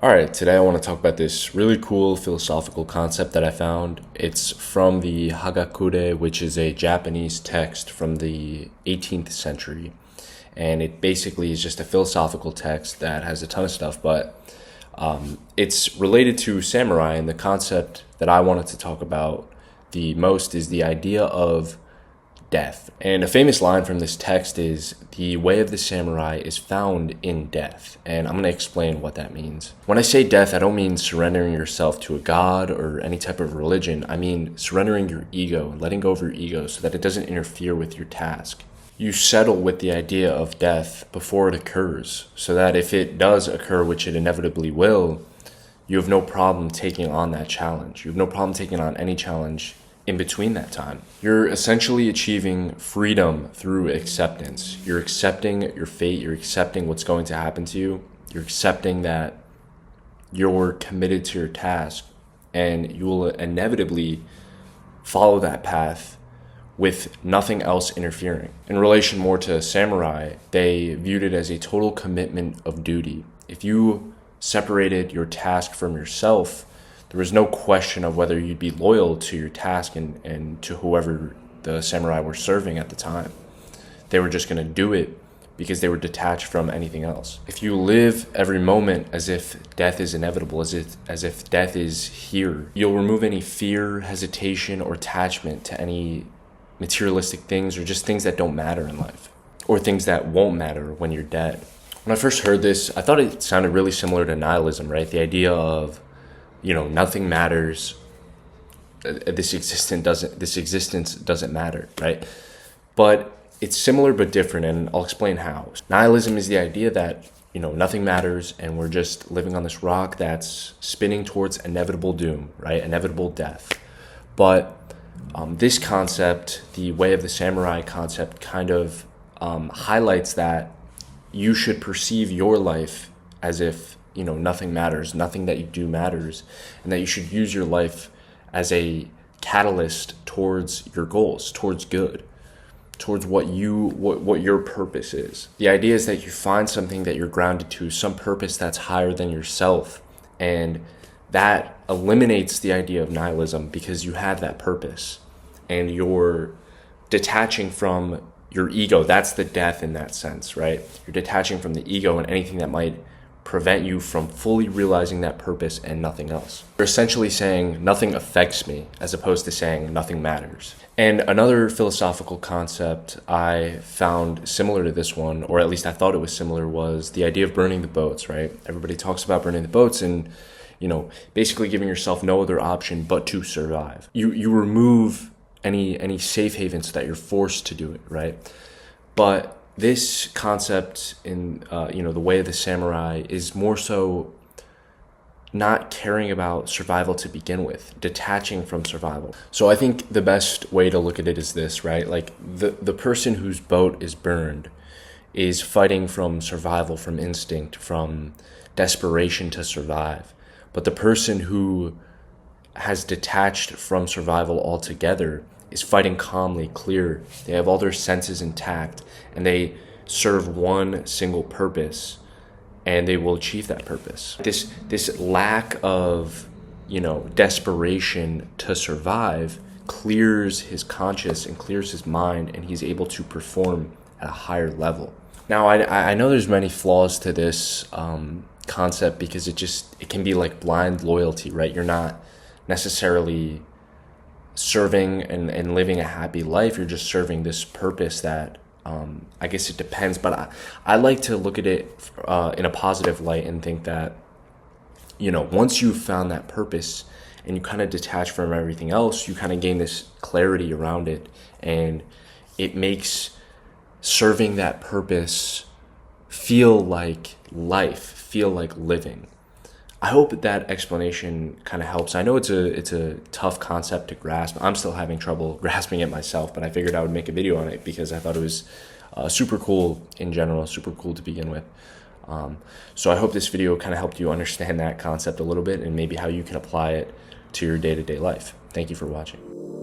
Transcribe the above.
All right, today I want to talk about this really cool philosophical concept that I found. It's from the Hagakure, which is a Japanese text from the 18th century. And it basically is just a philosophical text that has a ton of stuff, but it's related to samurai. And the concept that I wanted to talk about the most is the idea of death. And a famous line from this text is, "The way of the samurai is found in death." And I'm going to explain what that means. When I say death, I don't mean surrendering yourself to a god or any type of religion. I mean surrendering your ego and letting go of your ego so that it doesn't interfere with your task. You settle with the idea of death before it occurs, so that if it does occur, which it inevitably will, you have no problem taking on that challenge. You have no problem taking on any challenge in between that time. You're essentially achieving freedom through acceptance. You're accepting your fate. You're accepting what's going to happen to you. You're accepting that you're committed to your task, and you will inevitably follow that path with nothing else interfering. In relation more to samurai, they viewed it as a total commitment of duty. If you separated your task from yourself, there was no question of whether you'd be loyal to your task and to whoever the samurai were serving at the time. They were just going to do it because they were detached from anything else. If you live every moment as if death is inevitable, as if death is here, you'll remove any fear, hesitation, or attachment to any materialistic things or just things that don't matter in life, or things that won't matter when you're dead. When I first heard this, I thought it sounded really similar to nihilism, right? The idea of, nothing matters. This existence doesn't matter, right? But it's similar but different, and I'll explain how. Nihilism is the idea that, nothing matters, and we're just living on this rock that's spinning towards inevitable doom, right? Inevitable death. But this concept, the way of the samurai concept, kind of highlights that you should perceive your life as if nothing matters, nothing that you do matters, and that you should use your life as a catalyst towards your goals, towards good, towards what your purpose is. The idea is that you find something that you're grounded to, some purpose that's higher than yourself, and that eliminates the idea of nihilism because you have that purpose and you're detaching from your ego. That's the death in that sense, right? You're detaching from the ego and anything that might prevent you from fully realizing that purpose and nothing else. You're essentially saying nothing affects me as opposed to saying nothing matters. And another philosophical concept I found similar to this one, or at least I thought it was similar, was the idea of burning the boats, right? Everybody talks about burning the boats and, basically giving yourself no other option but to survive. You remove any safe haven so that you're forced to do it, right? But this concept in the way of the samurai is more so not caring about survival to begin with, detaching from survival. So I think the best way to look at it is this, right? Like the person whose boat is burned is fighting from survival, from instinct, from desperation to survive. But the person who has detached from survival altogether is fighting calmly, clear. They have all their senses intact, and they serve one single purpose, and they will achieve that purpose. This lack of, desperation to survive clears his conscience and clears his mind, and he's able to perform at a higher level. Now, I know there's many flaws to this concept because it can be like blind loyalty, right? You're not necessarily serving and living a happy life. You're just serving this purpose that I guess it depends, but I like to look at it in a positive light and think that once you've found that purpose and you kind of detach from everything else, you kind of gain this clarity around it, and it makes serving that purpose feel like life, feel like living. I hope that explanation kind of helps. I know it's a tough concept to grasp. I'm still having trouble grasping it myself, but I figured I would make a video on it because I thought it was super cool in general, super cool to begin with. So I hope this video kind of helped you understand that concept a little bit and maybe how you can apply it to your day-to-day life. Thank you for watching.